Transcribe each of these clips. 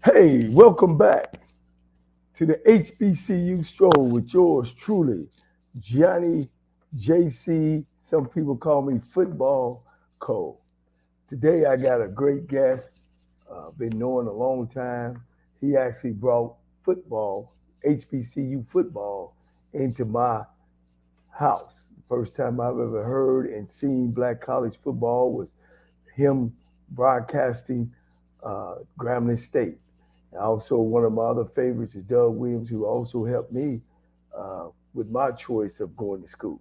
Hey, welcome back to the HBCU Stroll with yours truly, Johnny JC. Some people call me Football Cole. Today I got a great guest, been knowing a long time. He actually brought football, HBCU football, into my house. The first time I've ever heard and seen black college football was him broadcasting Grambling State. And also, one of my other favorites is Doug Williams, who also helped me with my choice of going to school.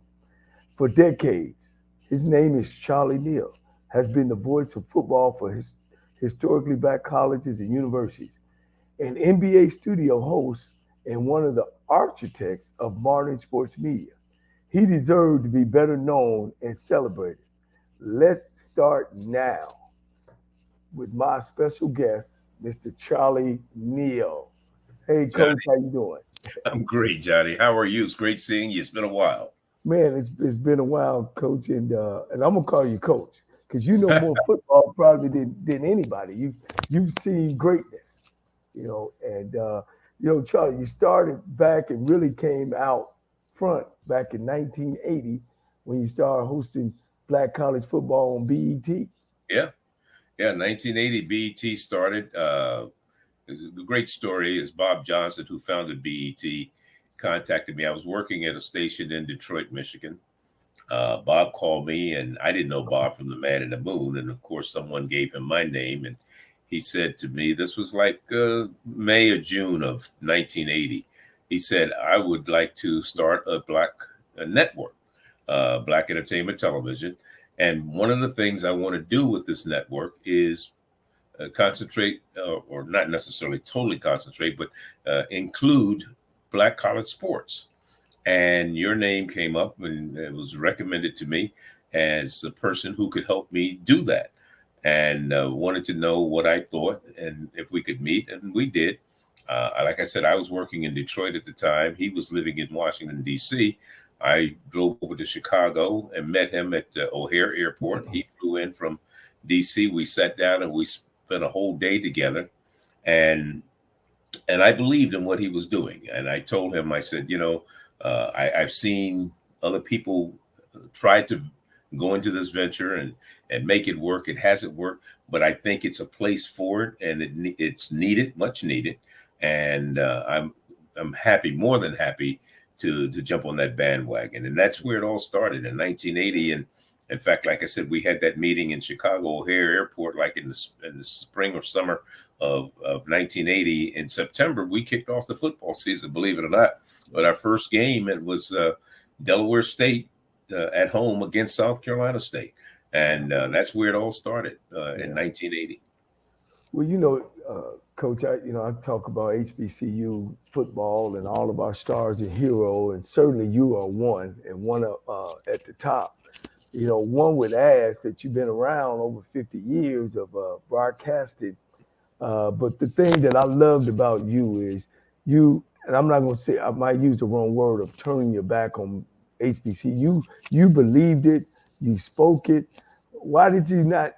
For decades, his name is Charlie Neal, has been the voice of football for his historically black colleges and universities, an NBA studio host, and one of the architects of modern sports media. He deserved to be better known and celebrated. Let's start now with my special guest, Mr. Charlie Neal. Hey, Coach, Johnny, how you doing? I'm great, Johnny. How are you? It's great seeing you. It's been a while. Man, it's been a while, Coach, and I'm gonna call you Coach because you know more football probably than anybody. You've seen greatness, Charlie, you started back and really came out front back in 1980 when you started hosting Black college football on BET. Yeah, yeah. 1980 BET started. The great story is Bob Johnson, who founded BET, contacted me. I was working at a station in Detroit, Michigan. Bob called me, and I didn't know Bob from the Man in the Moon. And of course, someone gave him my name, and he said to me, this was like May or June of 1980. He said, I would like to start a black network, Black Entertainment Television. And one of the things I want to do with this network is concentrate, or not necessarily totally concentrate, but include black college sports. And your name came up and it was recommended to me as a person who could help me do that. And wanted to know what I thought and if we could meet. And we did. Like I said, I was working in Detroit at the time. He was living in Washington, D.C. I drove over to Chicago and met him at O'Hare Airport. He flew in from D.C. We sat down and we spent a whole day together. And I believed in what he was doing. And I told him, I said, I've seen other people try to go into this venture and make it work. It hasn't worked, but I think it's a place for it, and it's needed, much needed. And I'm happy, more than happy, to jump on that bandwagon. And that's where it all started in 1980. And in fact, like I said, we had that meeting in Chicago O'Hare Airport, like in the spring or summer of 1980. In September, we kicked off the football season, believe it or not. But our first game, it was Delaware State at home against South Carolina State. And that's where it all started in 1980. Well, Coach, I talk about HBCU football and all of our stars and heroes, and certainly you are one and one at the top. One would ask that you've been around over 50 years of broadcasting. But the thing that I loved about you is and I'm not going to say, I might use the wrong word of turning your back on HBC. You believed it, you spoke it. Why did you not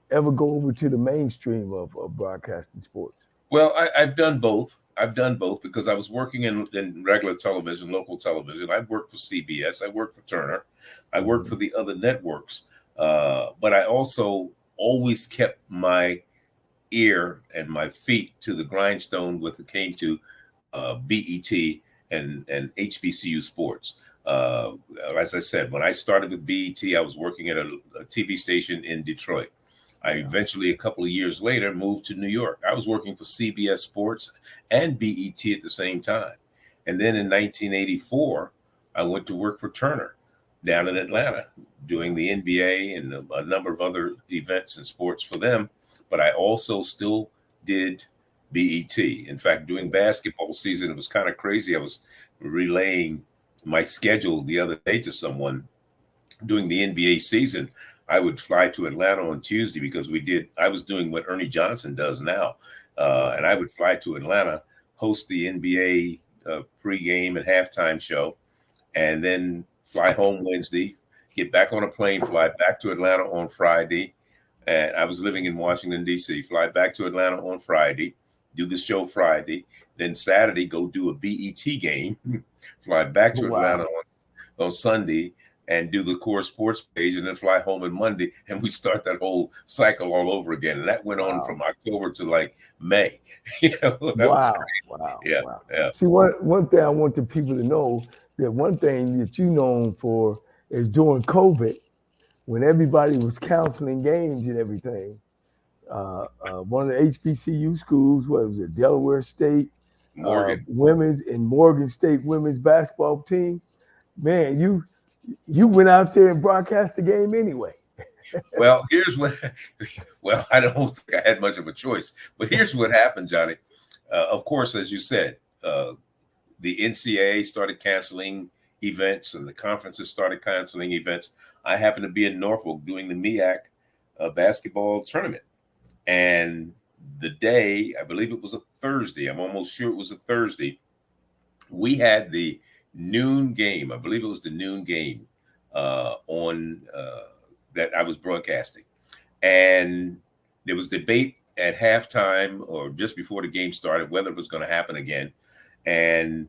ever go over to the mainstream of broadcasting sports? Well, I've done both. I've done both because I was working in regular television, local television. I worked for CBS. I worked for Turner. I worked for the other networks. But I also always kept my ear and my feet to the grindstone when it came to BET and HBCU sports. Uh, as I said, when I started with BET, I was working at a TV station in Detroit. I eventually, a couple of years later, moved to New York. I was working for CBS Sports and BET at the same time. And then in 1984, I went to work for Turner down in Atlanta, doing the NBA and a number of other events and sports for them. But I also still did BET. In fact, during basketball season, it was kind of crazy. I was relaying my schedule the other day to someone during the NBA season. I would fly to Atlanta on Tuesday because I was doing what Ernie Johnson does now. And I would fly to Atlanta, host the NBA pregame and halftime show, and then fly home Wednesday, get back on a plane, fly back to Atlanta on Friday. And I was living in Washington, D.C., fly back to Atlanta on Friday, do the show Friday, then Saturday go do a BET game, fly back to Atlanta on Sunday and do the core sports page, and then fly home on Monday, and we start that whole cycle all over again. And that went on from October to like May. That was crazy. Yeah. See, one thing I want the people to know, that one thing that you known for is during COVID, when everybody was canceling games and everything. One of the HBCU schools, what was it, Delaware State, women's and Morgan State women's basketball team. Man, you went out there and broadcast the game anyway. Well, I don't think I had much of a choice, but here's what happened, Johnny. Of course, as you said, the NCAA started canceling events and the conferences started canceling events. I happened to be in Norfolk doing the MEAC basketball tournament. And the day, I believe it was a Thursday, I'm almost sure it was a Thursday, we had the noon game. I believe it was the noon game on that I was broadcasting. And there was debate at halftime or just before the game started whether it was going to happen again. And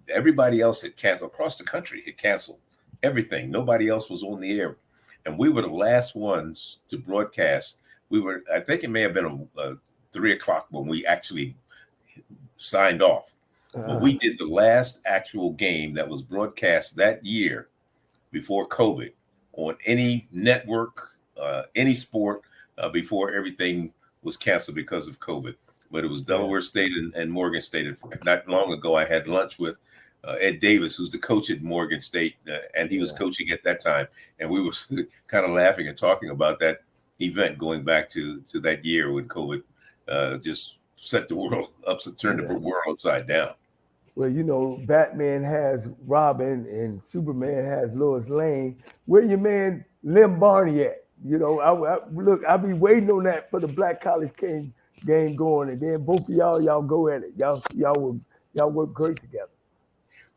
everybody else had canceled. Across the country had canceled everything. Nobody else was on the air. And we were the last ones to broadcast. I think it may have been a 3 o'clock when we actually signed off. But we did the last actual game that was broadcast that year before COVID on any network, any sport, before everything was canceled because of COVID. But it was Delaware State and Morgan State. Not long ago, I had lunch with Ed Davis, who's the coach at Morgan State, and he was coaching at that time. And we were kind of laughing and talking about that event going back to that year when COVID just set the world up, turned the world upside down. Well, you know, Batman has Robin and Superman has Lois Lane. Where your man Lim Barney at? You know, I'll be waiting on that for the Black College game going, and then both of y'all go at it. Y'all work great together.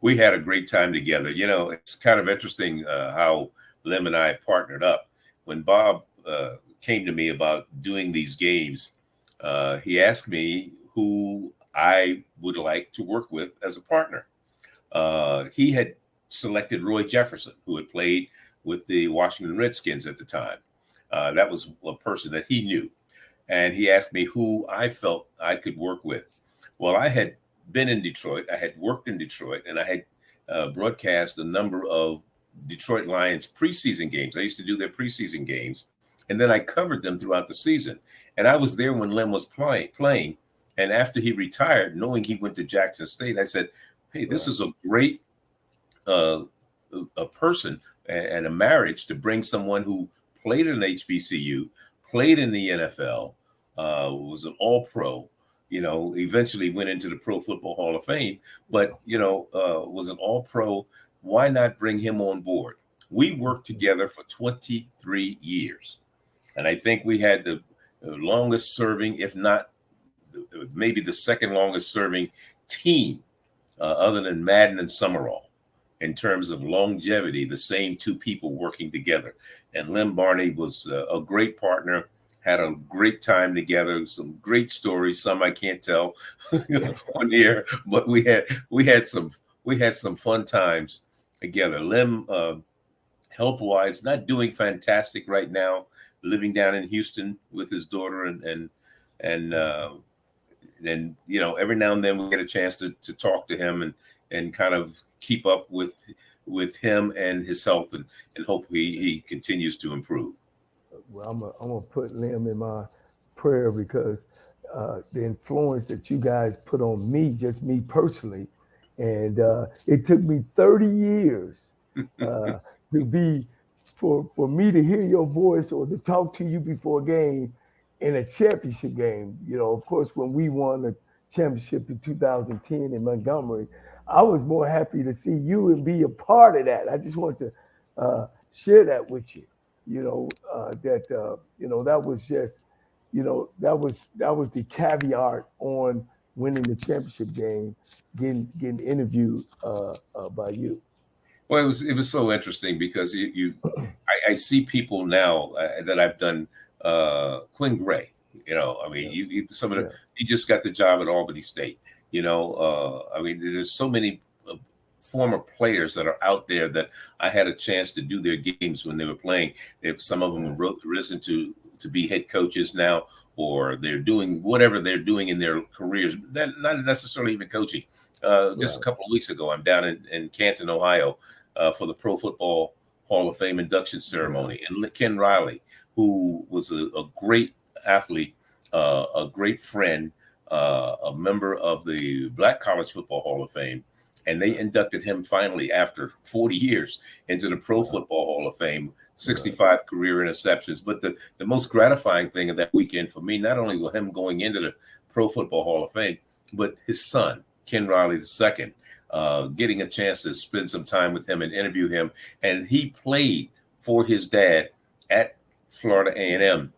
We had a great time together. You know, it's kind of interesting how Lim and I partnered up. When Bob came to me about doing these games, he asked me who I would like to work with as a partner. He had selected Roy Jefferson, who had played with the Washington Redskins at the time. That was a person that he knew. And he asked me who I felt I could work with. Well, I had been in Detroit. I had worked in Detroit, and I had broadcast a number of Detroit Lions preseason games. I used to do their preseason games, and then I covered them throughout the season. And I was there when Lim was playing. And after he retired, knowing he went to Jackson State, I said, hey, this is a great a person and a marriage to bring someone who played in HBCU, played in the NFL, was an all-pro, you know, eventually went into the Pro Football Hall of Fame, but, you know, was an all-pro. Why not bring him on board? We worked together for 23 years. And I think we had the longest serving, if not maybe the second longest serving team, other than Madden and Summerall, in terms of longevity, the same two people working together. And Lim Barney was a great partner, had a great time together, some great stories, some I can't tell on the air, but we had some fun times together. Lim, health-wise, not doing fantastic right now, living down in Houston with his daughter, and you know, every now and then we get a chance to talk to him and kind of keep up with him and his health, and hope he continues to improve. Well, I'm gonna put Lim in my prayer, because the influence that you guys put on me, just me personally, and it took me 30 years for me to hear your voice or to talk to you before a game in a championship game. You know, of course, when we won the championship in 2010 in Montgomery, I was more happy to see you and be a part of that. I just want to share that with you. You know, you know, that was just, you know, that was the caveat on winning the championship game, getting interviewed by you. Well, it was so interesting because I see people now that I've done. Quinn Gray, I mean, some of the he just got the job at Albany State. I mean, there's so many former players that are out there that I had a chance to do their games when they were playing. Some of them have risen to be head coaches now, or they're doing whatever they're doing in their careers, not necessarily even coaching. Just a couple of weeks ago, I'm down in Canton, Ohio, for the Pro Football Hall of Fame induction ceremony. And Ken Riley, who was a great athlete, a great friend, a member of the Black College Football Hall of Fame, and they inducted him finally after 40 years into the Pro Football Hall of Fame, 65 career interceptions. But the most gratifying thing of that weekend for me, not only was him going into the Pro Football Hall of Fame, but his son, Ken Riley II, getting a chance to spend some time with him and interview him. And he played for his dad at Florida A&M.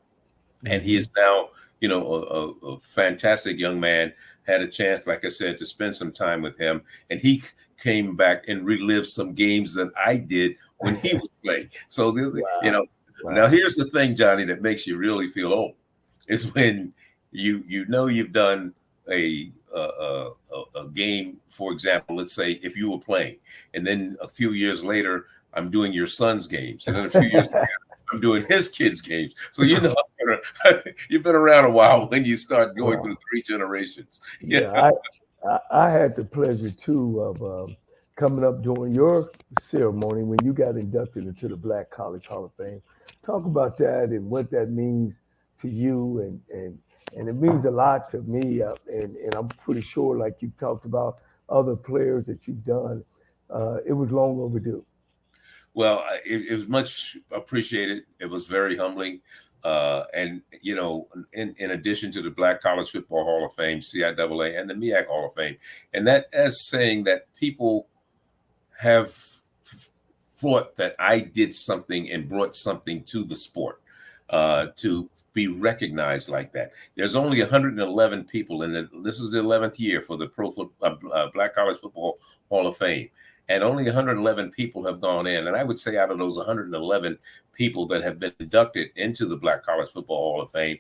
And he is now, a fantastic young man. Had a chance, like I said, to spend some time with him. And he came back and relived some games that I did when he was playing. So, now here's the thing, Johnny, that makes you really feel old, is when you've done a game, for example, let's say if you were playing, and then a few years later, I'm doing your son's games. And then a few years later, I'm doing his kids' games. So, you've been around a while when you start going through 3 generations. I had the pleasure, too, of coming up during your ceremony when you got inducted into the Black College Hall of Fame. Talk about that and what that means to you. And it means a lot to me. And I'm pretty sure, like you talked about other players that you've done, it was long overdue. Well, it was much appreciated. It was very humbling. And, in addition to the Black College Football Hall of Fame, CIAA, and the MEAC Hall of Fame, and that as saying that people have thought that I did something and brought something to the sport to be recognized like that. There's only 111 people this is the 11th year for the Black College Football Hall of Fame. And only 111 people have gone in. And I would say out of those 111 people that have been inducted into the Black College Football Hall of Fame,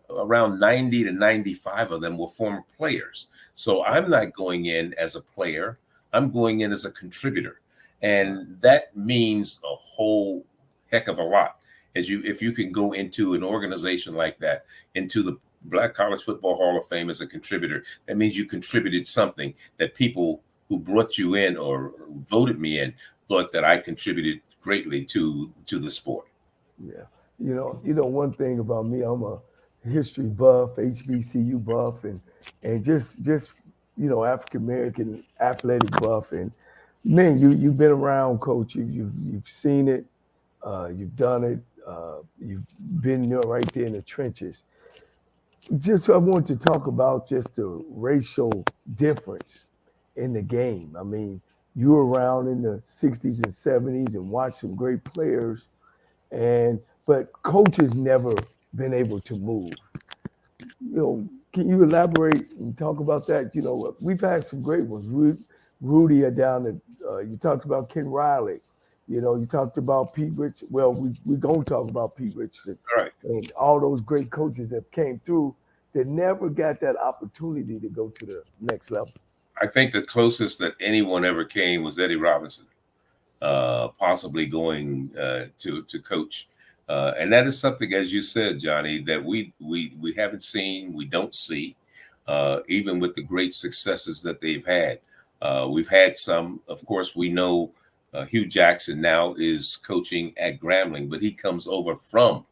around 90 to 95 of them were former players. So I'm not going in as a player. I'm going in as a contributor. And that means a whole heck of a lot. If you can go into an organization like that, into the Black College Football Hall of Fame as a contributor, that means you contributed something that people who brought you in or voted me in thought that I contributed greatly to the sport. Yeah. One thing about me, I'm a history buff, HBCU buff, and just African-American athletic buff. And man, you've been around, Coach. You've seen it, you've done it, you've been right there in the trenches. I want to talk about just the racial difference in the game. I mean, you were around in the 60s and 70s and watched some great players, but coaches never been able to move. Can you elaborate and talk about that? We've had some great ones. Rudy down at, you talked about Ken Riley. You talked about Pete Richardson. Well, we're going to talk about Pete Richardson. Right. And all those great coaches that came through that never got that opportunity to go to the next level. I think the closest that anyone ever came was Eddie Robinson, possibly going to coach. And that is something, as you said, Johnny, that we haven't seen, we don't see, even with the great successes that they've had. We've had some, of course, we know Hugh Jackson now is coaching at Grambling, but he comes over from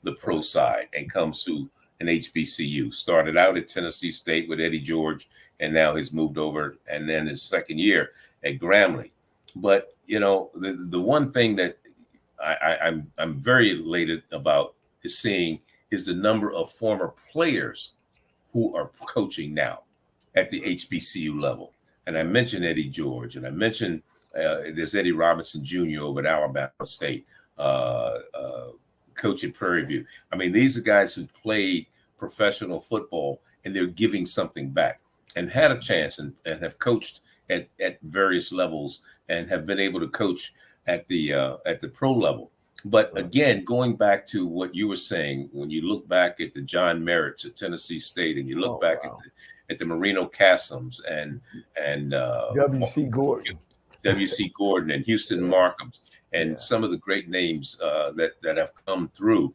the pro side and comes to an HBCU. Started out at Tennessee State with Eddie George, and now he's moved over, and then his second year at Grambling. But the one thing that I'm very elated about is seeing is the number of former players who are coaching now at the HBCU level. And I mentioned Eddie George, and I mentioned there's Eddie Robinson Jr. over at Alabama State, coach at Prairie View. I mean, these are guys who've played professional football, and they're giving something back and had a chance and have coached at various levels and have been able to coach at the pro level. But again, going back to what you were saying, when you look back at the John Merritts at Tennessee State, and you look back at the Marino Cassums and W.C. Gordon, W.C. Gordon and Houston Markhams, and some of the great names that have come through.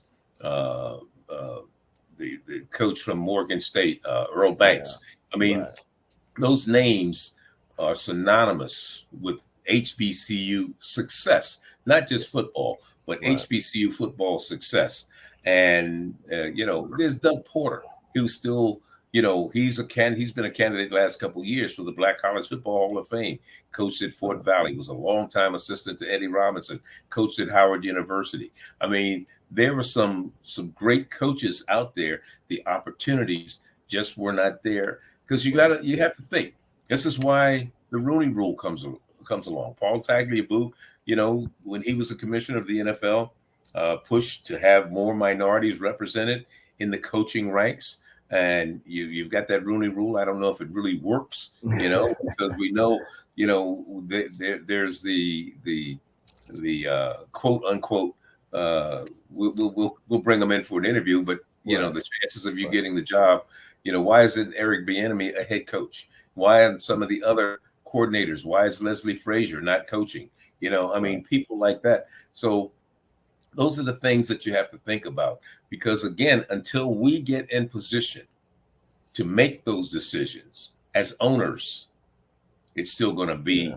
The coach from Morgan State, Earl Banks. I mean, those names are synonymous with HBCU success, not just football, but HBCU football success. And there's Doug Porter, who's still, he's been a candidate the last couple of years for the Black College Football Hall of Fame. Coached at Fort Valley, was a longtime assistant to Eddie Robinson, coached at Howard University. I mean, there were some great coaches out there. The opportunities just were not there, because you have to think. This is why the Rooney Rule comes along. Paul Tagliabue, when he was the commissioner of the NFL, pushed to have more minorities represented in the coaching ranks. And you've got that Rooney Rule. I don't know if it really works, because we know, there's the quote unquote, we'll bring them in for an interview, but the chances of you getting the job, why isn't Eric Bieniemy a head coach? Why aren't some of the other coordinators? Why is Leslie Frazier not coaching? People like that. So those are the things that you have to think about, because again, until we get in position to make those decisions as owners, it's still going to be,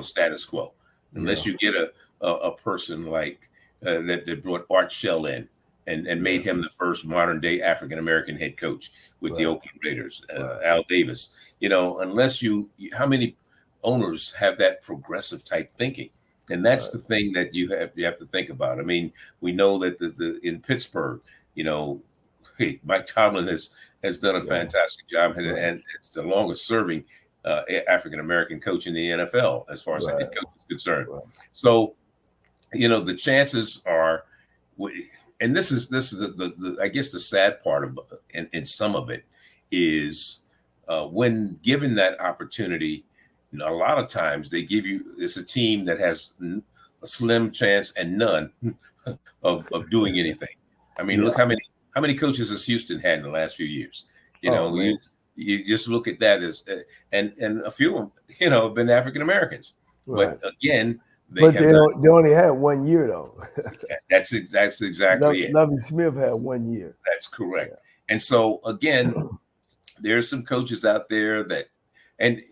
status quo, unless you get a person like that brought Art Shell in and made him the first modern day African-American head coach with the Oakland Raiders, Al Davis. Unless how many owners have that progressive type thinking? And that's the thing that you have to think about. I mean, we know that in Pittsburgh, Mike Tomlin has done a fantastic job, and it's the longest serving African-American coach in the NFL as far as the head coach is concerned. So, the chances are, and this is the I guess the sad part of and some of it is when given that opportunity, a lot of times they give you, it's a team that has a slim chance and none of doing anything. I mean, look how many coaches has Houston had in the last few years? You just look at that as and a few of them, have been African Americans. But again, they only had 1 year though. That's exactly it. Lovie Smith had 1 year. That's correct. And so again, there's some coaches out there that, and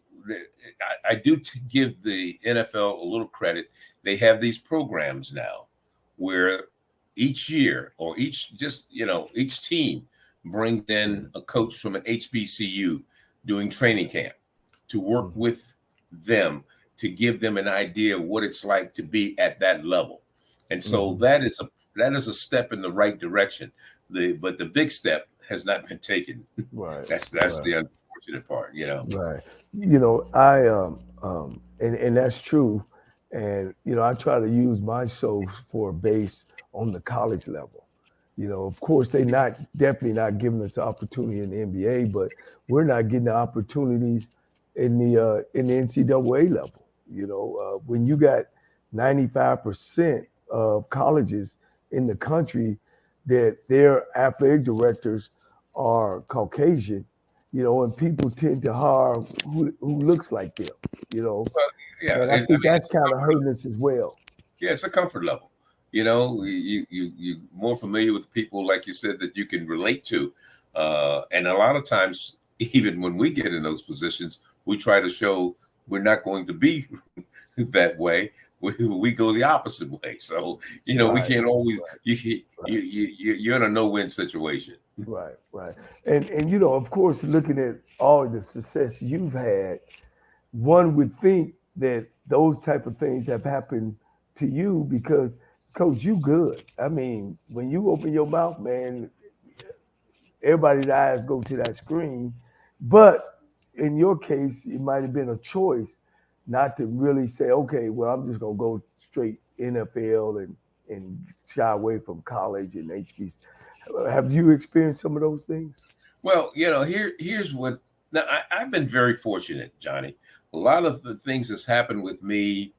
I do give the NFL a little credit. They have these programs now where each year or each team brings in a coach from an HBCU doing training camp to work with them to give them an idea of what it's like to be at that level. And so that is a step in the right direction. But the big step has not been taken. Right. That's the unfortunate part, Right. And that's true. And, I try to use my show for a base on the college level. Of course, they're definitely not giving us the opportunity in the NBA, but we're not getting the opportunities in the NCAA level. When you got 95% of colleges in the country that their athletic directors are Caucasian, and people tend to hire who looks like them, And I think that's kind of hurting us as well. Yeah, it's a comfort level. You more familiar with people, like you said, that you can relate to. And a lot of times, even when we get in those positions, we try to show we're not going to be that way. We go the opposite way. So, we can't always, you're in a no-win situation. Right. And of course, looking at all the success you've had, one would think that those type of things have happened to you because, Coach, you good. I mean, when you open your mouth, man, everybody's eyes go to that screen. But in your case, it might have been a choice not to really say, okay, well, I'm just going to go straight NFL and shy away from college and HBC. Have you experienced some of those things? Well, here's what. Now, I've been very fortunate, Johnny. A lot of the things that's happened with me,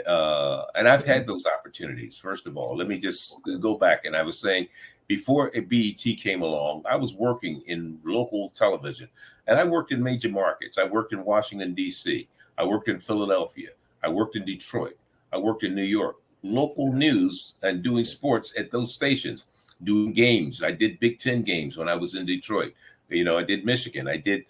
And I've had those opportunities. First of all, let me just go back. And I was saying, before BET came along, I was working in local television, and I worked in major markets. I worked in Washington, D.C. I worked in Philadelphia. I worked in Detroit. I worked in New York. Local news and doing sports at those stations, doing games. I did Big Ten games when I was in Detroit. I did Michigan. I did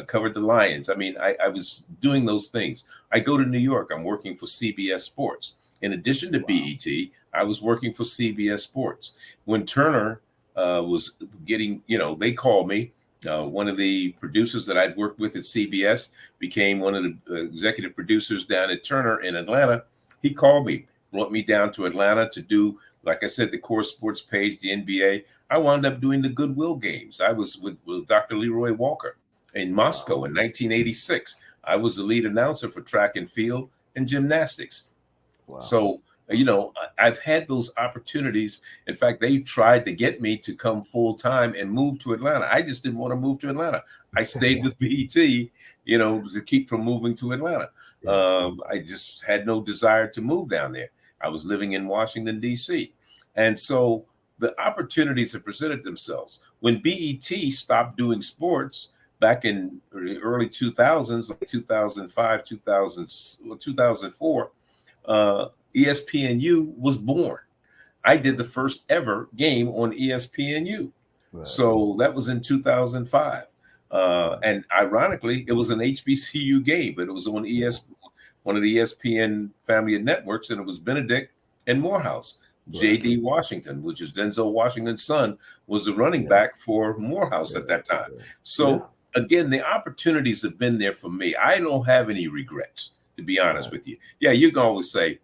covered the Lions. I mean, I was doing those things. I go to New York. I'm working for CBS Sports. In addition to BET, I was working for CBS Sports. When Turner was getting, they called me. One of the producers that I'd worked with at CBS became one of the executive producers down at Turner in Atlanta. He called me, brought me down to Atlanta to do, like I said, the core sports page, the NBA. I wound up doing the Goodwill games. I was with Dr. Leroy Walker in Moscow in 1986. I was the lead announcer for track and field and gymnastics. Wow. So, I've had those opportunities. In fact, they tried to get me to come full time and move to Atlanta. I just didn't want to move to Atlanta. I stayed with BET, to keep from moving to Atlanta. I just had no desire to move down there. I was living in Washington, D.C. And so the opportunities have presented themselves. When BET stopped doing sports back in the early 2000s, like 2005, 2004, ESPNU was born. I did the first ever game on ESPNU. Right. So that was in 2005. And ironically, it was an HBCU game, but it was on one of the ESPN family of networks, and it was Benedict and Morehouse. Right. J.D. Washington, which is Denzel Washington's son, was the running back for Morehouse at that time. So again, the opportunities have been there for me. I don't have any regrets, to be honest with you. Yeah, you can always say,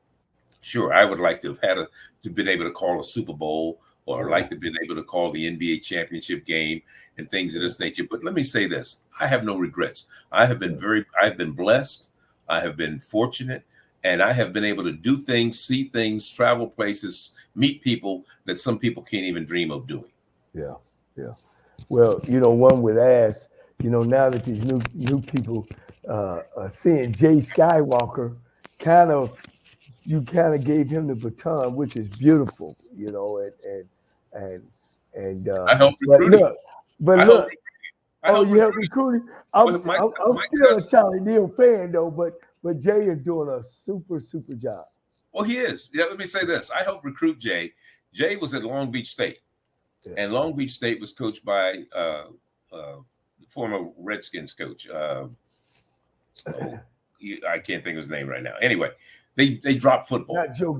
sure, I would like to have to been able to call a Super Bowl, or like to been able to call the NBA championship game and things of this nature. But let me say this, I have no regrets. I've been blessed. I have been fortunate, and I have been able to do things, see things, travel places, meet people that some people can't even dream of doing. Yeah. Well, one would ask, now that these new people are seeing Jay Skywalker, you kind of gave him the baton, which is beautiful, and I helped recruiting. You helped recruiting. I'm still a Charlie Neal fan though, but Jay is doing a super job. Well, he is. Yeah, let me say this. I helped recruit Jay. Jay was at Long Beach State, and Long Beach State was coached by former Redskins coach. I can't think of his name right now. Anyway, they dropped football. Not Joe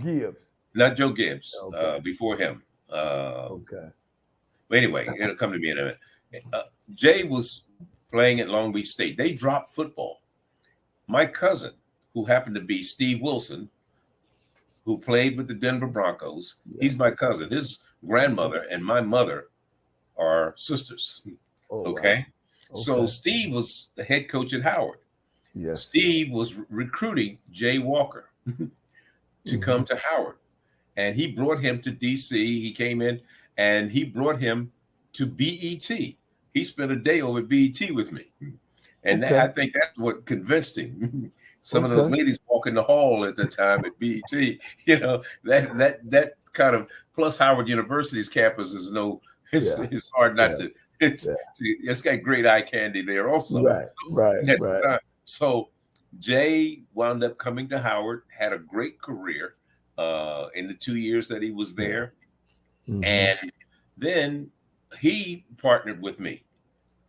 Gibbs. Okay. Before him. Okay. But anyway, it'll come to me in a minute. Jay was playing at Long Beach State. They dropped football. My cousin, who happened to be Steve Wilson, who played with the Denver Broncos, he's my cousin. His grandmother and my mother are sisters. Okay. So Steve was the head coach at Howard. Yes. Steve was recruiting Jay Walker to come to Howard. And he brought him to DC. He came in and he brought him to BET. He spent a day over at BET with me. And I think that's what convinced him. Some of those ladies walking the hall at the time at BET, that kind of, plus Howard University's campus is it's hard not to, it's got great eye candy there also. Right. So Jay wound up coming to Howard, had a great career in the 2 years that he was there. Mm-hmm. And then he partnered with me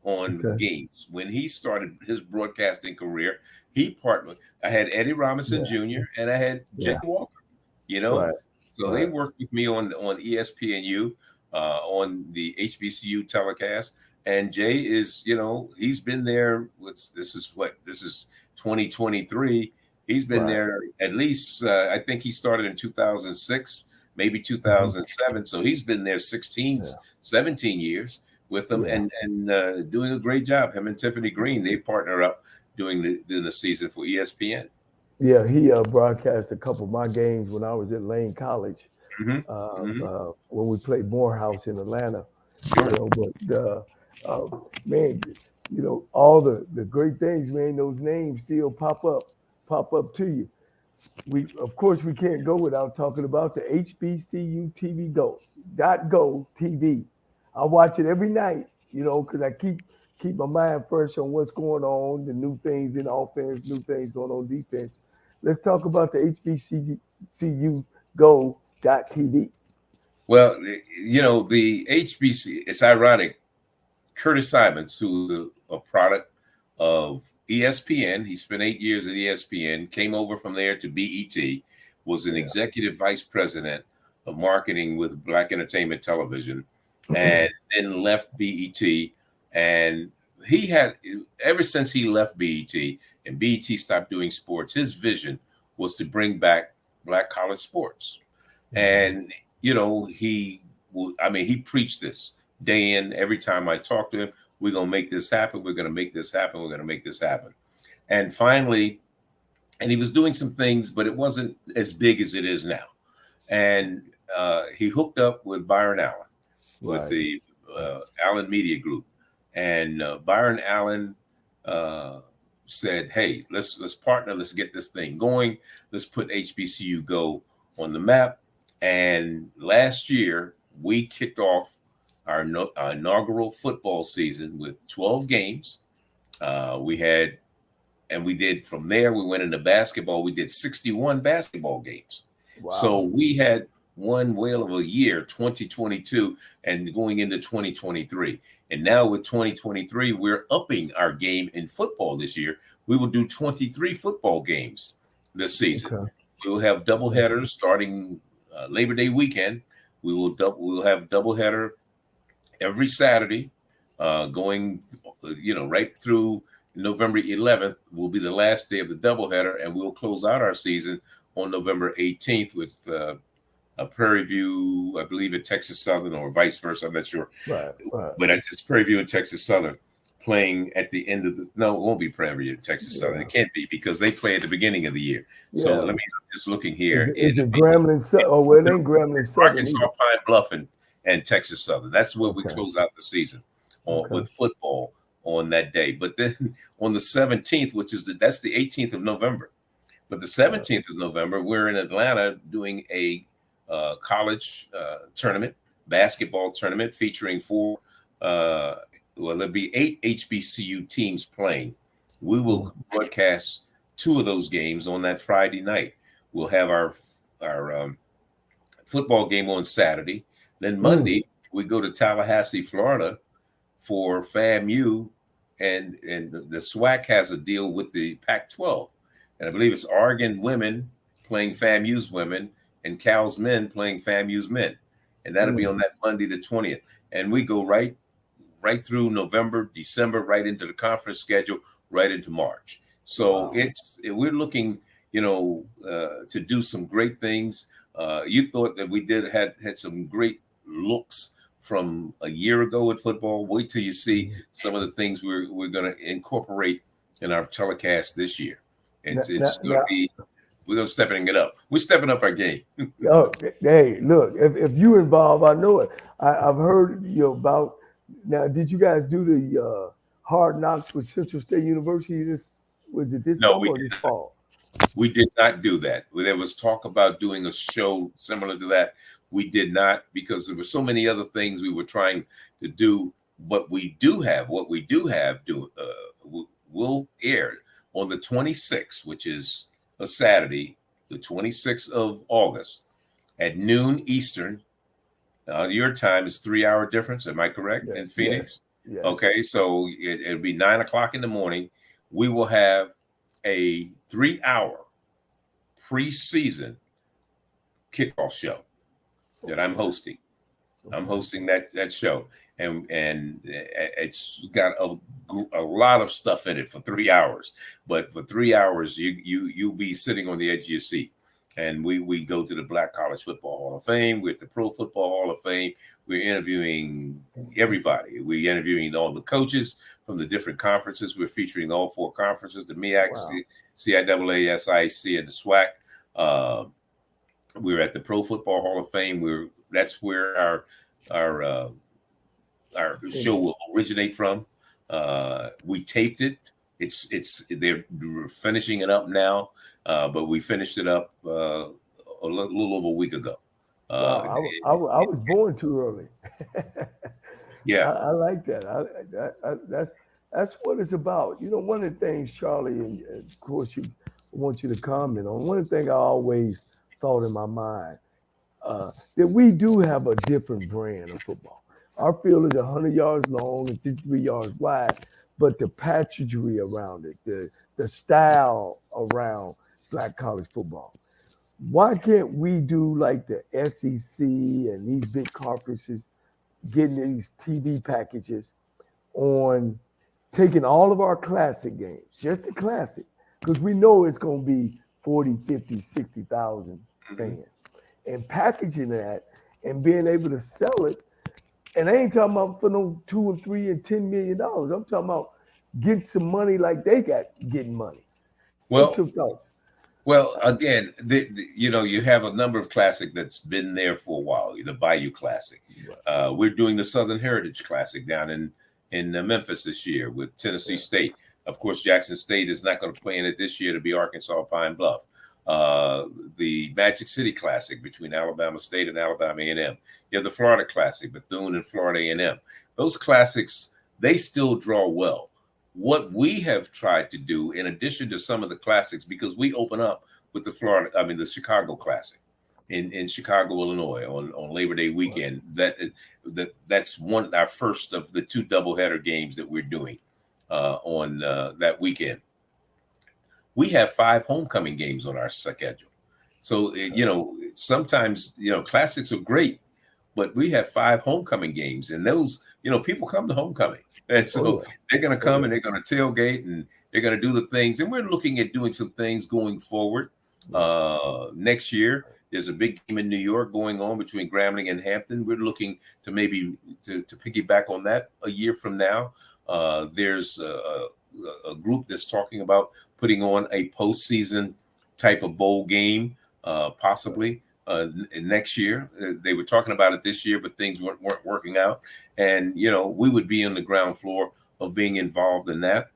on games. When he started his broadcasting career, he partnered. I had Eddie Robinson Jr. and I had Jay Walker, So they worked with me on ESPNU, on the HBCU telecast. And Jay is, he's been there. This is 2023. He's been there at least, I think he started in 2006, maybe 2007. So he's been there 17 years with them and doing a great job. Him and Tiffany Green, they partner up doing the season for ESPN. Yeah, he broadcast a couple of my games when I was at Lane College, when we played Morehouse in Atlanta. Sure. Man, all the great things, man, those names still pop up to you. of course we can't go without talking about the HBCU TV Go TV. I watch it every night, because I keep my mind fresh on what's going on, the new things in offense, new things going on defense. Let's talk about the HBCU Go TV. Well, the HBC, it's ironic. Curtis Simons, who's a product of ESPN, he spent 8 years at ESPN, came over from there to BET, was an executive vice president of marketing with Black Entertainment Television, and then left BET. And he had, ever since he left BET and BET stopped doing sports, his vision was to bring back Black college sports. And, he preached this day in. Every time I talk to him, we're going to make this happen. We're going to make this happen. We're going to make this happen. And finally, and he was doing some things, but it wasn't as big as it is now. And he hooked up with Byron Allen, with the Allen Media Group. And Byron Allen said, hey, let's partner. Let's get this thing going. Let's put HBCU Go on the map. And last year, we kicked off our inaugural football season with 12 games. We did from there, we went into basketball. We did 61 basketball games. Wow. So we had one whale of a year, 2022, and going into 2023. And now with 2023, we're upping our game in football this year. We will do 23 football games this season. Okay. We will have doubleheaders starting Labor Day weekend. We'll have doubleheader every Saturday, going, right through November 11th will be the last day of the doubleheader, and we'll close out our season on November 18th with a Prairie View, I believe, at Texas Southern, or vice versa. I'm not sure. Right. But it's Prairie View and Texas Southern playing at the end of no, it won't be Prairie View and Texas Southern. It can't be, because they play at the beginning of the year. So I'm just looking here. Is it Grambling Southern? Oh, well, it ain't Grambling Southern. Arkansas, Pine Bluff, and Texas Southern. That's where we close out the season with football on that day. But then on the 17th, that's the 18th of November. But the 17th of November, we're in Atlanta doing a college tournament, basketball tournament, featuring there'll be 8 HBCU teams playing. We will broadcast 2 of those games on that Friday night. We'll have our football game on Saturday. Then Monday, we go to Tallahassee, Florida for FAMU, and the SWAC has a deal with the Pac-12. And I believe it's Oregon women playing FAMU's women and Cal's men playing FAMU's men. And that'll be on that Monday, the 20th. And we go right through November, December, right into the conference schedule, right into March. So we're looking, to do some great things. You thought that we had some great looks from a year ago at football. Wait till you see some of the things we're going to incorporate in our telecast this year. It's going to be, we're going to stepping it up. We're stepping up our game. Hey, look, if you involved, I know it. I've heard about. Now, did you guys do the Hard Knocks with Central State University? Was it this summer or this fall? We did not do that. There was talk about doing a show similar to that. We did not, because there were so many other things we were trying to do. But what we do have will air on the 26th, which is a Saturday, the 26th of August at noon Eastern. Your time is 3-hour difference. Am I correct? Yes. In Phoenix? Yes. Okay, so it'll be 9 o'clock in the morning. We will have a 3-hour preseason kickoff show that I'm hosting. I'm hosting that show, and it's got a lot of stuff in it for 3 hours. But for 3 hours, you'll be sitting on the edge of your seat. And we go to the Black College Football Hall of Fame. We're at the Pro Football Hall of Fame. We're interviewing everybody. We're interviewing all the coaches from the different conferences. We're featuring all 4 conferences: the MEAC, CIAA, SIC, and the SWAC. We're at the Pro Football Hall of Fame. That's where our show will originate from. We taped it they're finishing it up now, but we finished it up a little over a week ago. Wow, I was born too early. Yeah. I like that. That's what it's about. You know, one of the things, Charlie, and of course, I want you to comment on. One of the things I always thought in my mind that we do have a different brand of football. Our field is 100 yards long and 53 yards wide, but the pageantry around it, the style around black college football. Why can't we do like the SEC and these big conferences getting these TV packages on taking all of our classic games, just the classic, because we know it's going to be 40, 50, 60,000 fans, and packaging that and being able to sell it. And I ain't talking about for no 2 and 3 and $10 million. I'm talking about get some money like they got getting money. What's Well, your thoughts? Well, again, you have a number of classic that's been there for a while. The Bayou Classic. We're doing the Southern Heritage Classic down in Memphis this year with Tennessee State. Of course, Jackson State is not going to play in it this year to be Arkansas Pine Bluff. The Magic City Classic between Alabama State and Alabama A&M. You have the Florida Classic, Bethune and Florida A&M. Those classics, they still draw well. What we have tried to do, in addition to some of the classics, because we open up with the Chicago Classic in Chicago, Illinois, on Labor Day weekend. That's our first of the 2 doubleheader games that we're doing on that weekend. We have 5 homecoming games on our schedule. So, sometimes, classics are great, but we have 5 homecoming games, and those, people come to homecoming. And so they're going to come and they're going to tailgate and they're going to do the things. And we're looking at doing some things going forward. Next year, there's a big game in New York going on between Grambling and Hampton. We're looking to maybe to piggyback on that a year from now. There's a group that's talking about putting on a postseason type of bowl game, possibly. Next year. They were talking about it this year, but things weren't working out. And, we would be on the ground floor of being involved in that.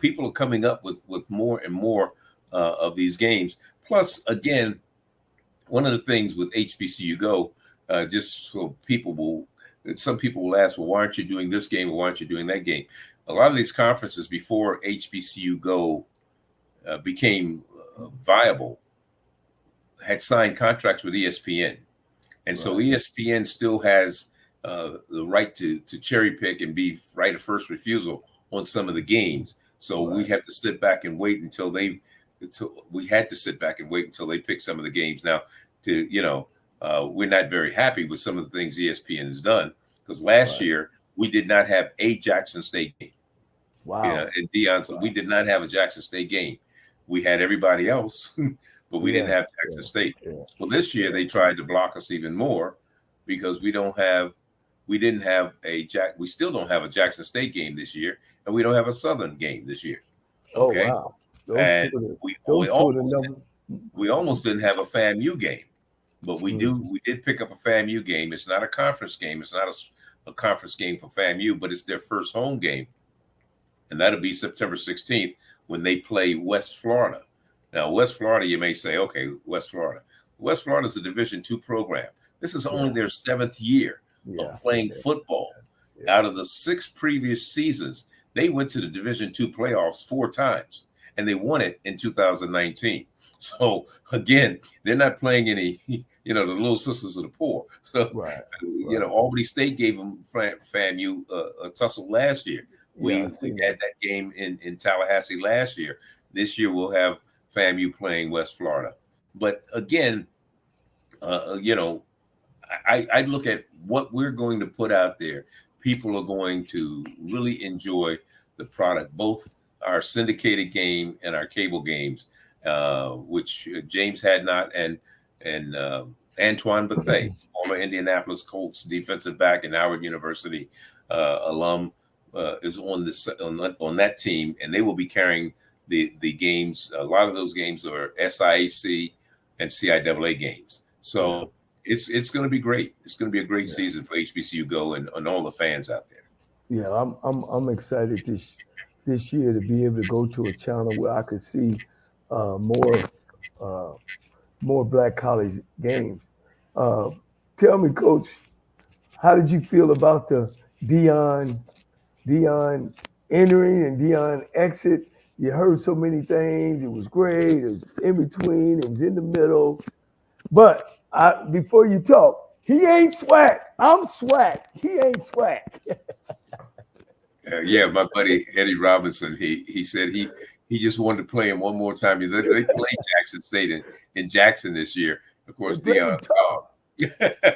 People are coming up with more and more of these games. Plus, again, one of the things with HBCU Go, just so some people will ask, well, why aren't you doing this game or why aren't you doing that game? A lot of these conferences before HBCU Go became viable had signed contracts with ESPN. And so ESPN still has the right to cherry pick and be right of first refusal on some of the games. So we have to sit back and wait until they pick some of the games. Now, we're not very happy with some of the things ESPN has done, because last year we did not have a Jackson State game. Wow. And Deion, we did not have a Jackson State game. We had everybody else. But we didn't have Jackson State. Well, this year they tried to block us even more because we still don't have a Jackson State game this year, and we don't have a Southern game this year. Okay. Oh, wow. And we almost didn't have a FAMU game, but we did pick up a FAMU game. It's not a conference game. It's not a conference game for FAMU, but it's their first home game. And that'll be September 16th when they play West Florida. Now, West Florida, you may say, okay, West Florida. West Florida is a Division II program. This is only their 7th year of playing football. Out of the 6 previous seasons, they went to the Division II playoffs 4 times, and they won it in 2019. So, again, they're not playing any, the little sisters of the poor. So, Albany State gave them FAMU a tussle last year. We had that game in Tallahassee last year. This year we'll have FAMU playing West Florida. But again, I look at what we're going to put out there. People are going to really enjoy the product, both our syndicated game and our cable games, which James Hadnot and Antoine Bethea, former Indianapolis Colts defensive back and Howard University alum, is on that team, and they will be carrying the games. A lot of those games are SIAC and CIAA games. So it's going to be great. It's going to be a great season for HBCU Go and all the fans out there. Yeah, I'm excited this year to be able to go to a channel where I could see more uh, more black college games. Uh, Tell me, Coach, how did you feel about the Dion Dion entering and Dion exit? You heard so many things. It was great. It was in between. It was in the middle. But before you talk, he ain't swag. I'm swag. He ain't swag. Yeah, my buddy Eddie Robinson, he said he just wanted to play him one more time. They played Jackson State in Jackson this year. Of They course, played him Dion's tough. gone. Yeah.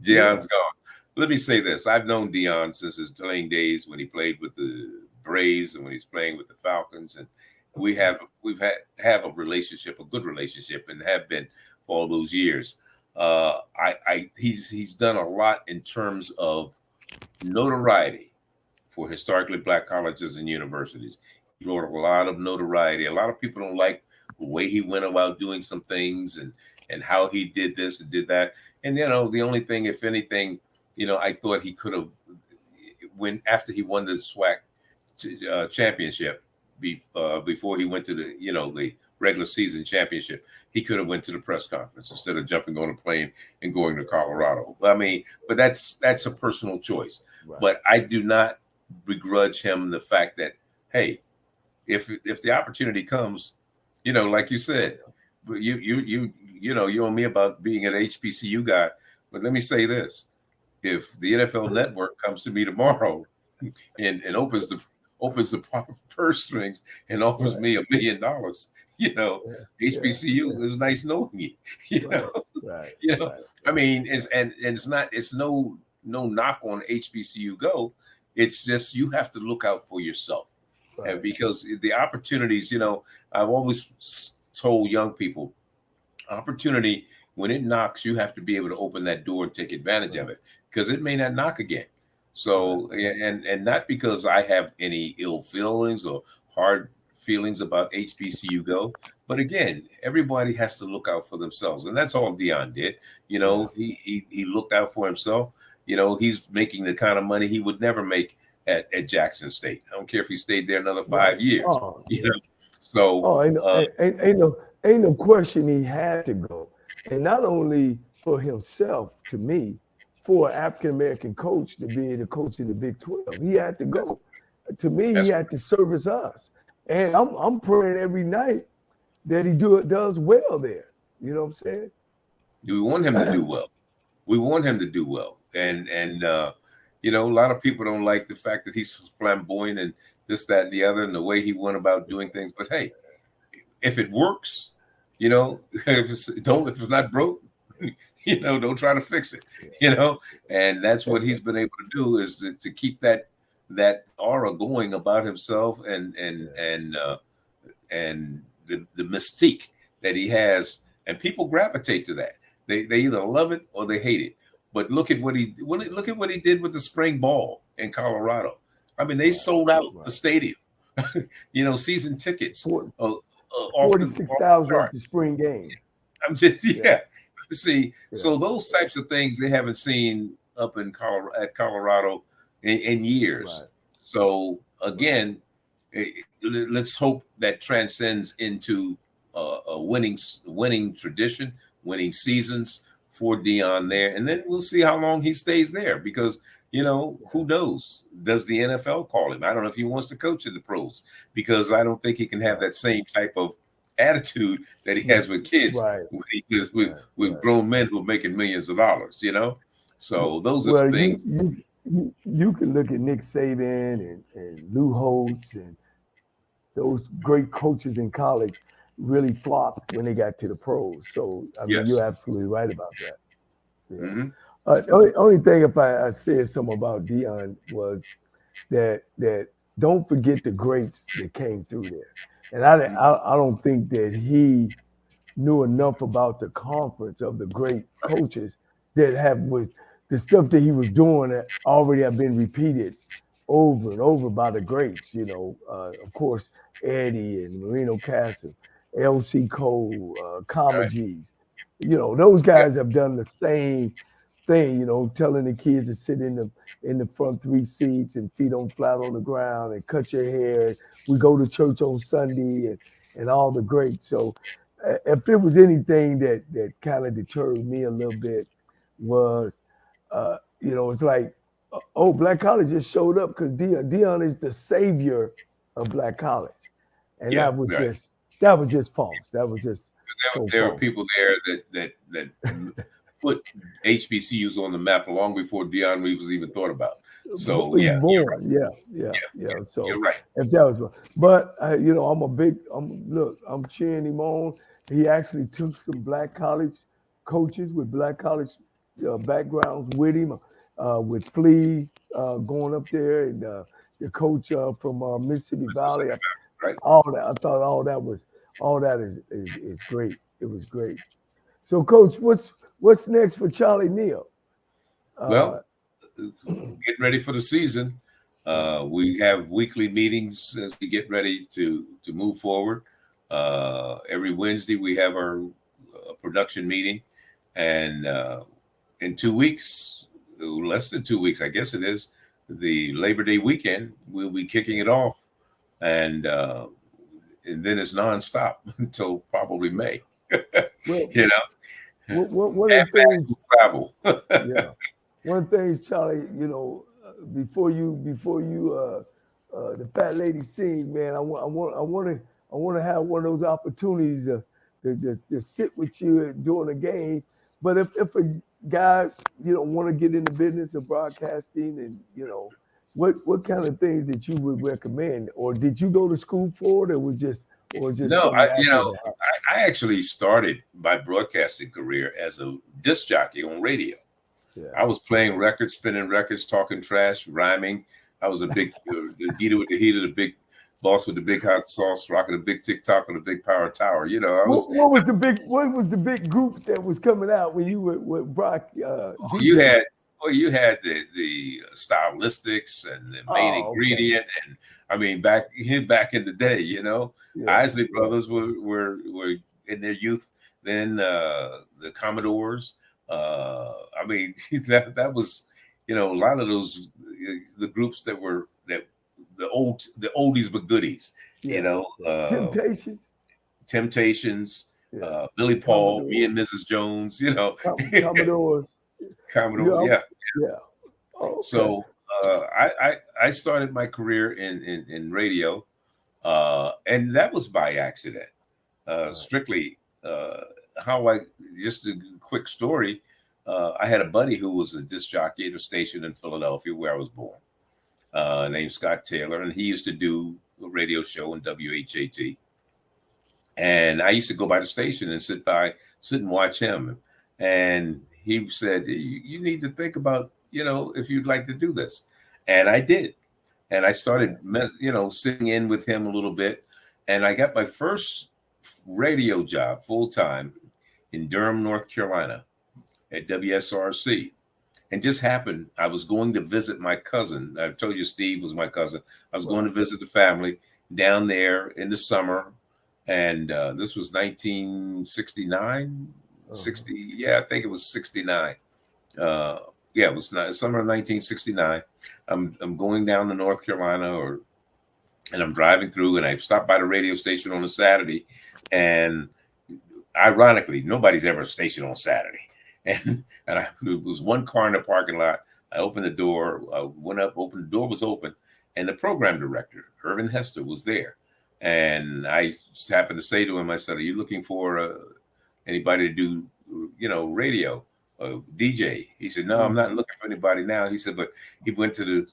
Dion's gone. Let me say this: I've known Dion since his playing days when he played with the Braves and when he's playing with the Falcons, and we've had a relationship, a good relationship, and have been for all those years. He's done a lot in terms of notoriety for historically black colleges and universities. He brought a lot of notoriety. A lot of people don't like the way he went about doing some things and how he did this and did that. And the only thing, if anything, I thought he could have when after he won the SWAC championship before he went to the regular season championship, he could have went to the press conference instead of jumping on a plane and going to Colorado. I mean, but that's a personal choice. Right. But I do not begrudge him the fact that, hey, if the opportunity comes, like you said, you and me about being an HBCU guy. But let me say this: if the NFL Network comes to me tomorrow and opens the proper purse strings and offers me $1 million, HBCU is nice knowing you. You Right. know, Right. you know. Right. I mean, it's no knock on HBCU Go. It's just you have to look out for yourself. And Right. because the opportunities, I've always told young people, opportunity, when it knocks, you have to be able to open that door and take advantage of Right. it because it may not knock again. Right. So, and not because I have any ill feelings or hard feelings about HBCU Go, but again, everybody has to look out for themselves, and that's all Dion did. Yeah. He looked out for himself. He's making the kind of money he would never make at Jackson State. I don't care if he stayed there another Right. 5 years. Oh, You yeah. know, so Oh, ain't no question he had to go, and not only for himself. To me, for an African American coach to be the coach in the Big 12, he had to go. To me, he that's had to service us, and I'm praying every night that he does well there. You know what I'm saying? we want him to do well. We want him to do well, and a lot of people don't like the fact that he's flamboyant and this, that, and the other, and the way he went about doing things. But hey, if it works, if it's not broke, don't try to fix it. And that's what he's been able to do is to keep that aura going about himself and the mystique that he has, and people gravitate to that. They either love it or they hate it. But look at what he did with the spring ball in Colorado. I mean, they Right. sold out the Right. stadium. Season tickets For, off the 46,000 at chart. the spring game. I'm just Yeah. yeah. See, Yeah. so those types of things they haven't seen up in Colorado in years. Right. So Right. again, let's hope that transcends into a winning tradition, winning seasons for Dion there, and then we'll see how long he stays there. Because who knows? Does the NFL call him? I don't know if he wants to coach in the pros, because I don't think he can have Right. that same type of attitude that he has with kids Right. when he is Right. with Right. grown men who are making millions of dollars. So those are the Well, things. you can look at Nick Saban and Lou Holtz and those great coaches in college really flopped when they got to the pros. So I mean, Yes. you're absolutely right about that. Yeah. Hmm. Only thing if I said something about Dion was that don't forget the greats that came through there, and I don't think that he knew enough about the conference of the great coaches that have was the stuff that he was doing that already have been repeated over and over by the greats. Of course, Eddie and Marino Castle, L.C. Cole, Right. Comma G's. Those Yeah. guys have done the same thing, you know, telling the kids to sit in the front three seats and feet on flat on the ground and cut your hair. We go to church on Sunday and all the greats. So if there was anything that kind of deterred me a little bit was, you know, it's like, oh, Black College just showed up because Dion is the savior of Black College, and Yeah, right. that was just false. That was just so There were false. people there that put HBCUs on the map long before Dion Reeves was even thought about. So yeah, you're right. Born, yeah. So You're right. if that was, but you know, I'm cheering him on. He actually took some Black college coaches with Black college backgrounds with him, with Flea going up there and the coach from Mississippi Valley. Right. All that, I thought all that is great. It was great. So, Coach, what's next for Charlie Neal? Well, getting ready for the season. We have weekly meetings as we get ready to move forward. Every Wednesday we have our production meeting, and in 2 weeks, less than 2 weeks, I guess it is, the Labor Day weekend, we'll be kicking it off, and then it's nonstop until probably May. Well, you know, one of the things, travel. yeah. One of the things, Charlie, you know, before you the fat lady sing, man, I want to have one of those opportunities to sit with you during a game. But if a guy, you know, want to get in the business of broadcasting, and you know, what kind of things that you would recommend, or did you go to school for it, or just No, something natural? I actually started my broadcasting career as a disc jockey on radio. Yeah. I was playing records, spinning records, talking trash, rhyming. I was a big Gita with the heater, the big boss with the big hot sauce, rocking a big TikTok on a big power tower. You know, I was. What was the big group that was coming out when you were with Brock? You had the stylistics and the main ingredient, and I mean back in the day, you know, Isley Brothers were in their youth. Then the Commodores. I mean that was, you know, a lot of those the groups that the oldies but goodies, you know, Temptations, Billy Paul, Commodores. Me and Mrs. Jones, you know, Commodores, yeah. Okay. So I started my career in radio, and that was by accident, strictly. Just a quick story. I had a buddy who was a disc jockey at a station in Philadelphia where I was born, named Scott Taylor, and he used to do a radio show in WHAT. And I used to go by the station and sit and watch him. And he said, "You need to think about, you know, if you'd like to do this." And I did. And I started, you know, sitting in with him a little bit. And I got my first radio job full time in Durham, North Carolina at WSRC. And just happened, I was going to visit my cousin. I told you Steve was my cousin. I was going to visit the family down there in the summer. And this was 1969, 60. Yeah, I think it was 69. It was summer of 1969. I'm going down to North Carolina, and I'm driving through, and I stopped by the radio station on a Saturday. And ironically, nobody's ever stationed on Saturday. And it was one car in the parking lot. I opened the door, went up, opened the door was open, and the program director, Irvin Hester, was there. And I happened to say to him, I said, "Are you looking for anybody to do, you know, radio, DJ?" He said, "No, I'm not looking for anybody now." He said, but he went to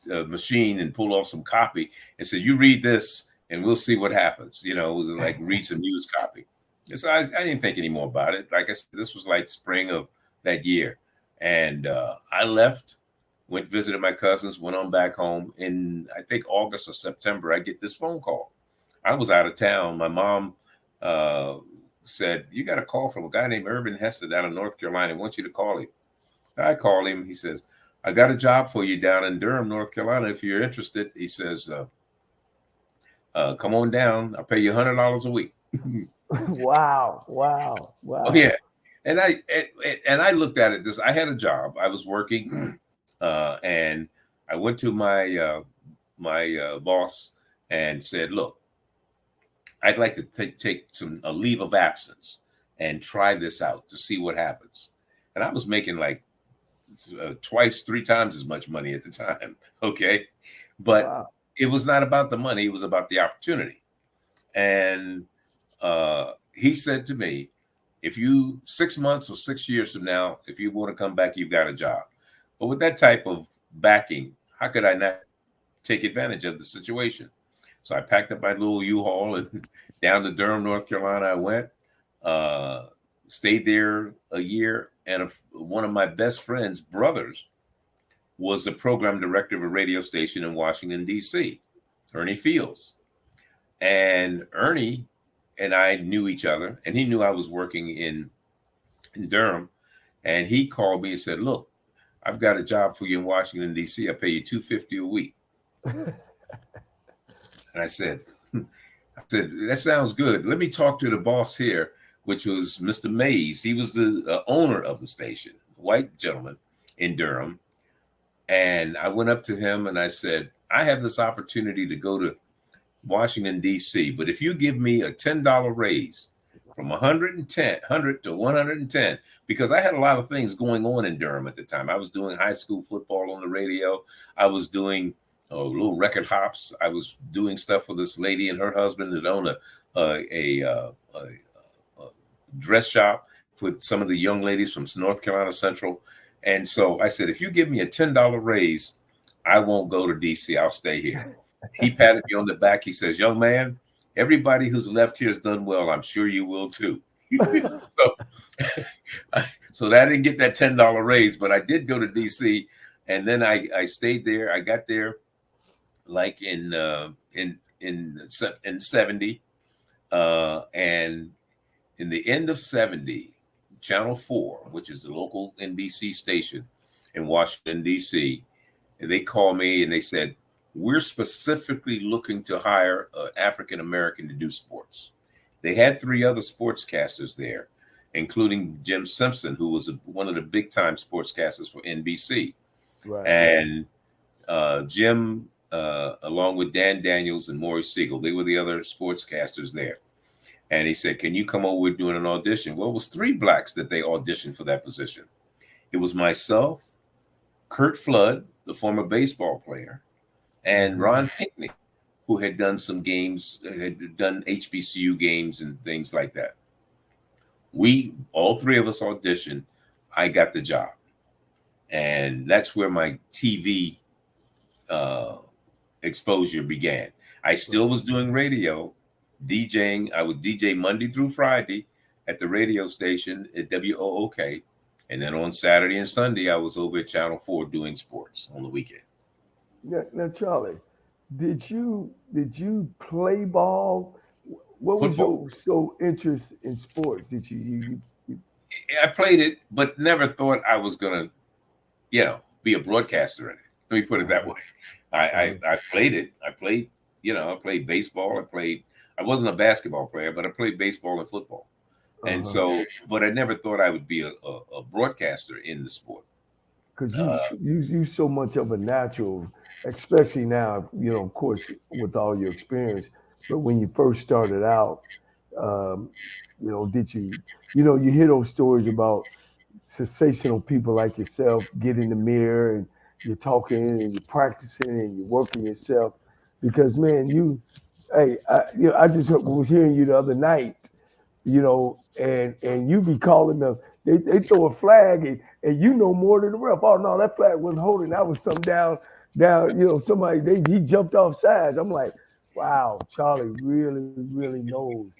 the machine and pulled off some copy and said, "You read this and we'll see what happens." You know, it was like read some news copy. And so I didn't think any more about it. Like I said, this was like spring of that year. And I left, went visited my cousins, went on back home. In, I think, August or September, I get this phone call. I was out of town. My mom said, "You got a call from a guy named Irvin Hester down in North Carolina. He wants you to call him." I call him. He says, "I got a job for you down in Durham, North Carolina. If you're interested," he says, "come on down. I'll pay you $100 a week." Wow. Oh, yeah. And I looked at it this. I had a job. I was working, and I went to my boss and said, "Look, I'd like to take a leave of absence and try this out to see what happens." And I was making like twice, three times as much money at the time. Okay, but Wow. it was not about the money; it was about the opportunity. And he said to me, if you 6 months or 6 years from now, if you want to come back, you've got a job. But with that type of backing, how could I not take advantage of the situation? So I packed up my little U-Haul and down to Durham, North Carolina I went, uh, stayed there a year. And one of my best friend's brothers was the program director of a radio station in Washington, D.C., Ernie Fields. And Ernie and I knew each other, and he knew I was working in Durham. And he called me and said, "Look, I've got a job for you in Washington, D.C. I pay you $250 a week." And I said, "That sounds good. Let me talk to the boss here," which was Mr. Mays. He was the owner of the station, white gentleman in Durham. And I went up to him and I said, "I have this opportunity to go to Washington, D.C., but if you give me a $10 raise from 100 to 110, because I had a lot of things going on in Durham at the time. I was doing high school football on the radio. I was doing little record hops. I was doing stuff for this lady and her husband that owned a dress shop with some of the young ladies from North Carolina Central. And so I said, if you give me a $10 raise, I won't go to D.C. I'll stay here." He patted me on the back. He says, "Young man, everybody who's left here has done well. I'm sure you will too." so, so I didn't get that $10 raise, but I did go to DC, and then I stayed there. I got there like in 70, and in the end of 70, Channel 4, which is the local NBC station in Washington D.C., they called me and they said, "We're specifically looking to hire an African American to do sports." They had 3 other sportscasters there, including Jim Simpson, who was one of the big time sportscasters for NBC. Right. And Jim, along with Dan Daniels and Maury Siegel, they were the other sportscasters there. And he said, "Can you come over? We're doing an audition." Well, it was 3 blacks that they auditioned for that position. It was myself, Kurt Flood, the former baseball player, and Ron Pinkney, who had done some games, had done HBCU games and things like that. All 3 of us auditioned. I got the job. And that's where my TV exposure began. I still was doing radio, DJing. I would DJ Monday through Friday at the radio station at WOOK. And then on Saturday and Sunday, I was over at Channel 4 doing sports on the weekend. Now, Charlie, did you play ball? What was Football. your so interest in sports? Did you I played it, but never thought I was gonna, be a broadcaster in it. Let me put it that way. I played it. I played, I played baseball. I wasn't a basketball player, but I played baseball and football. And so, but I never thought I would be a broadcaster in the sport. because you so much of a natural, especially now, of course, with all your experience. But when you first started out, um, did you hear those stories about sensational people like yourself get in the mirror and you're talking and you're practicing and you're working yourself because man, I just was hearing you the other night, and you be calling them. They throw a flag and you know more than the ref. Oh no, that flag wasn't holding. That was some down. Somebody he jumped off sides. I'm like, wow, Charlie really, really knows.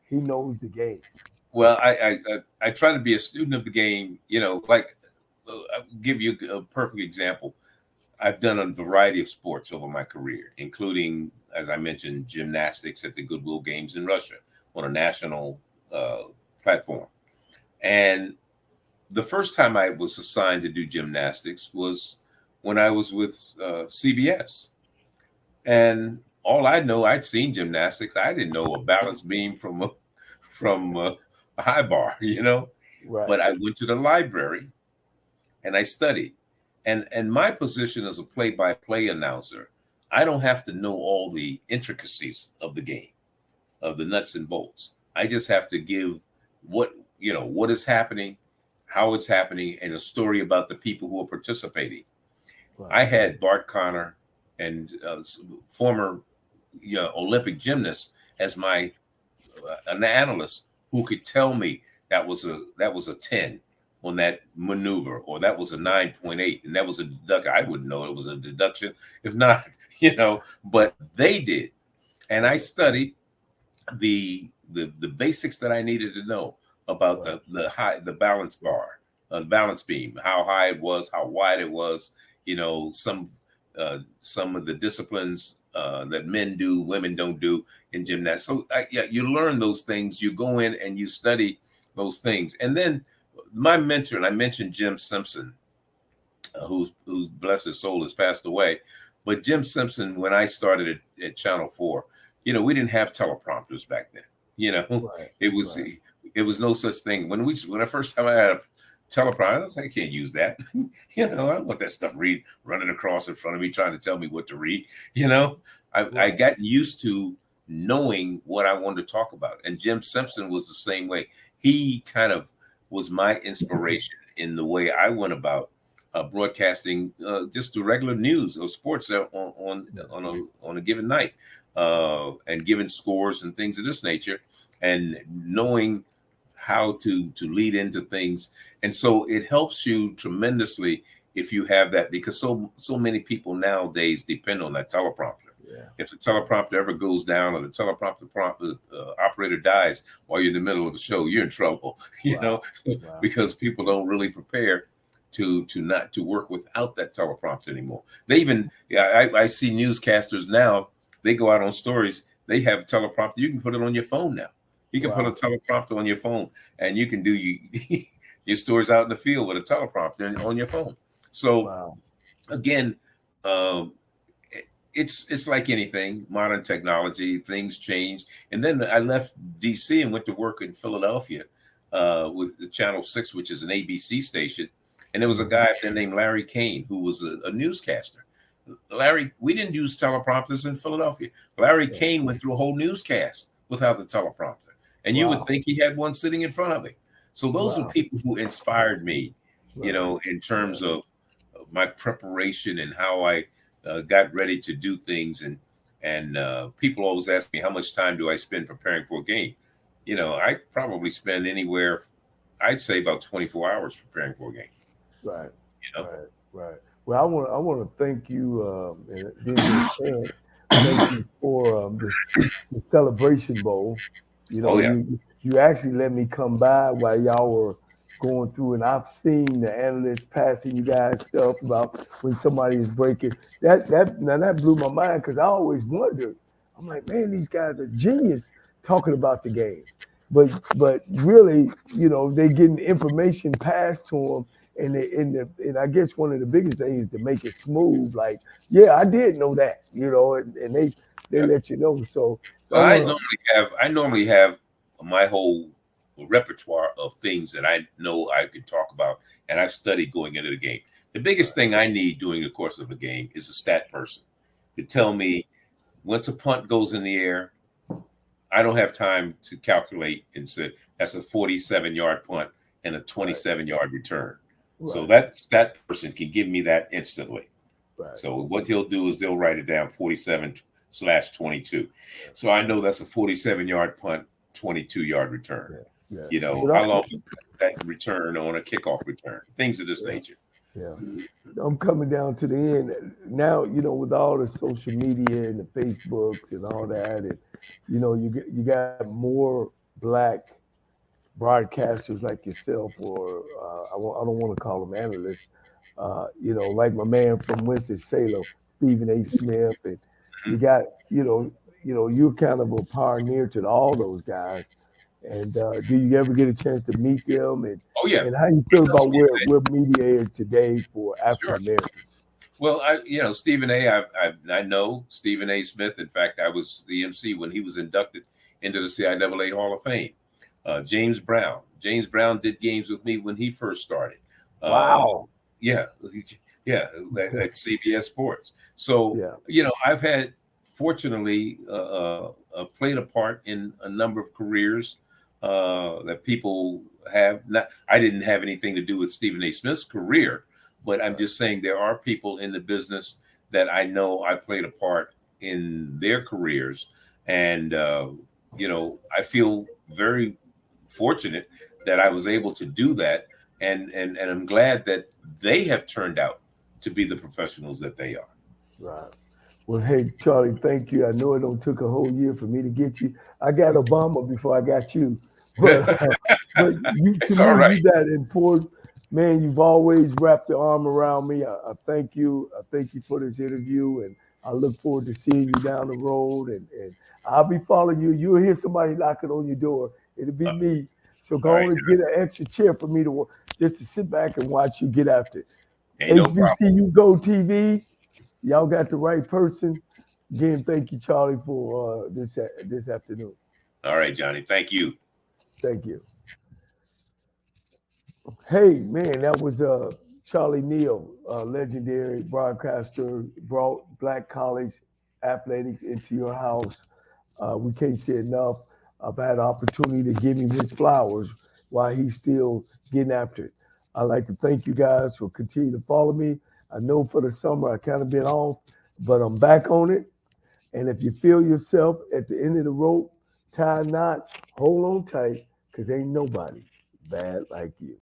He knows the game. Well, I try to be a student of the game. Like I'll give you a perfect example. I've done a variety of sports over my career, including, as I mentioned, gymnastics at the Goodwill Games in Russia on a national platform. And the first time I was assigned to do gymnastics was when I was with CBS. And all I know, I'd seen gymnastics. I didn't know a balance beam from a high bar, Right. but I went to the library and I studied. And my position as a play-by-play announcer, I don't have to know all the intricacies of the game, of the nuts and bolts. I just have to give what what is happening, how it's happening, and a story about the people who are participating. Right. I had Bart Connor and former Olympic gymnast as my an analyst who could tell me that was a 10 on that maneuver, or that was a 9.8, and that was a deduction. I wouldn't know it was a deduction if not, but they did. And I studied the basics that I needed to know about Right. the balance bar, the balance beam, how high it was, how wide it was, some of the disciplines that men do, women don't do in gymnastics. So yeah, you learn those things. You go in and you study those things. And then my mentor, and I mentioned Jim Simpson, who's bless his soul has passed away. But Jim Simpson, when I started at Channel 4, we didn't have teleprompters back then. Right. It was Right. it was no such thing. When the first time I had a teleprompter, I was like, I can't use that. I don't want that stuff running across in front of me trying to tell me what to read. I Right. got used to knowing what I wanted to talk about. And Jim Simpson was the same way. He kind of was my inspiration in the way I went about broadcasting just the regular news or sports on a given night, and giving scores and things of this nature, and knowing how to lead into things. And so it helps you tremendously if you have that, because so many people nowadays depend on that teleprompter. Yeah. If the teleprompter ever goes down, or the teleprompter operator dies while you're in the middle of the show, you're in trouble. Wow. Wow. Because people don't really prepare to not to work without that teleprompter anymore. They even, I see newscasters now, they go out on stories, they have a teleprompter. You can put it on your phone now. You can put a Wow. teleprompter on your phone, and you can do your stories out in the field with a teleprompter on your phone. So Wow. again, um, it's like anything, modern technology, things change. And then I left DC and went to work in Philadelphia with the Channel 6, which is an ABC station. And there was a guy up there named Larry Kane, who was a newscaster. Larry, we didn't use teleprompters in Philadelphia. Larry Yeah. Kane went through a whole newscast without the teleprompter. And you would Wow. think he had one sitting in front of him. So those are Wow. people who inspired me, Right. in terms Right. of my preparation and how I got ready to do things. And people always ask me, how much time do I spend preparing for a game? I probably spend anywhere, I'd say about 24 hours preparing for a game. Right. You know? Right. Right. Well, I want to thank you, and give you a chance. Thank you for the Celebration Bowl. Oh yeah. You actually let me come by while y'all were going through, and I've seen the analysts passing you guys stuff about when somebody is breaking. That blew my mind, because I always wondered. I'm like, man, these guys are genius talking about the game, but really, they getting information passed to them. And I guess one of the biggest things is to make it smooth. Like, yeah, I did know that, and they Yeah. let you know. So I Well, want I normally have my whole repertoire of things that I know I can talk about, and I've studied going into the game. The biggest thing I need during the course of a game is a stat person to tell me once a punt goes in the air. I don't have time to calculate and say that's a 47-yard punt and a right, 27-yard return. So right, that person can give me that instantly. right, So what he'll do is they'll write it down 47/22. yeah, So I know that's a 47-yard punt, 22-yard return. yeah, yeah. But How long that return on a kickoff return, things of this yeah, nature. yeah. I'm coming down to the end now. With all the social media and the Facebooks and all that, and you got more black broadcasters like yourself, or I don't want to call them analysts. Like my man from Winston-Salem, Stephen A. Smith, and you Mhm. got you're kind of a pioneer to all those guys. And do you ever get a chance to meet them, and Oh yeah, how you feel I know about where Stephen A. media is today for African Sure. Americans? Well, Stephen A. I know Stephen A. Smith. In fact, I was the MC when he was inducted into the CIAA Hall of Fame. James Brown. James Brown did games with me when he first started. Uh, Wow. yeah, yeah, at CBS Sports. So Yeah. I've had fortunately played a part in a number of careers that people have. Not, I didn't have anything to do with Stephen A. Smith's career, but I'm just saying there are people in the business that I know I played a part in their careers, and I feel very fortunate that I was able to do that, and I'm glad that they have turned out to be the professionals that they are. Right. Well, hey, Charlie, thank you. I know it don't took a whole year for me to get you. I got Obama before I got you, but but you to It's all me, you right. that important man. You've always wrapped your arm around me. I thank you. I thank you for this interview, and I look forward to seeing you down the road. And I'll be following you. You'll hear somebody knocking on your door. It'll be me. So All go right, on and get an extra chair for me to just to sit back and watch you get after it. ain't no problem. HBCU Go TV. Y'all got the right person. Again, thank you, Charlie, for this afternoon. All right, Johnny. Thank you. Thank you. Hey, man, that was Charlie Neal, legendary broadcaster, brought Black college athletics into your house. We can't say enough. I've had the opportunity to give him his flowers while he's still getting after it. I'd like to thank you guys for continuing to follow me. I know for the summer I kind of been off, but I'm back on it. And if you feel yourself at the end of the rope, tie a knot, hold on tight, because ain't nobody bad like you.